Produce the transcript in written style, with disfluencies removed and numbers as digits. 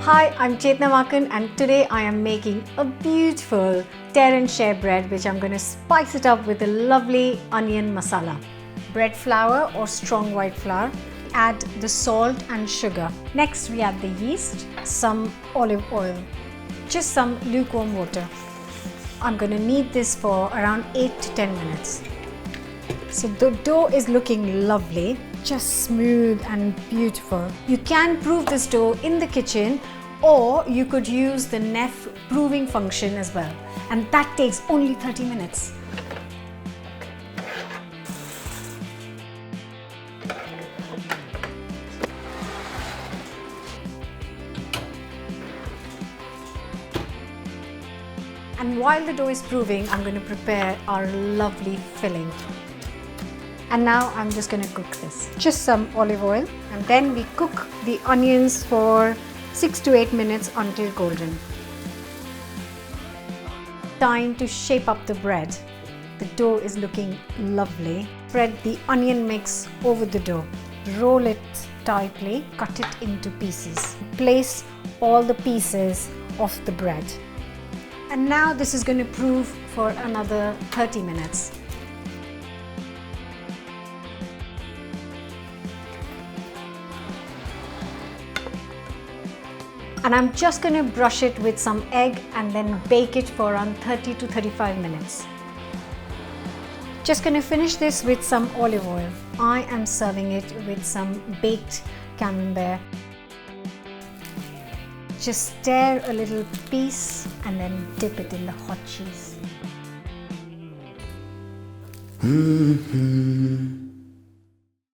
Hi, I'm Chetna and today I am making a beautiful tear and share bread which I'm going to spice it up with a lovely onion masala. Bread flour or strong white flour. Add the salt and sugar. Next we add the yeast, some olive oil, just some lukewarm water. I'm going to knead this for around 8 to 10 minutes. So the dough is looking lovely, just smooth and beautiful. You can prove this dough in the kitchen or you could use the NEFF proving function as well, and that takes only 30 minutes. And while the dough is proving, I'm going to prepare our lovely filling. And now I'm just going to cook this. Just some olive oil, and then we cook the onions for 6 to 8 minutes until golden. Time to shape up the bread. The dough is looking lovely. Spread the onion mix over the dough. Roll it tightly, cut it into pieces. Place all the pieces of the bread. And now this is going to prove for another 30 minutes. And I'm just going to brush it with some egg and then bake it for around 30 to 35 minutes. Just going to finish this with some olive oil. I am serving it with some baked camembert. Just stir a little piece and then dip it in the hot cheese.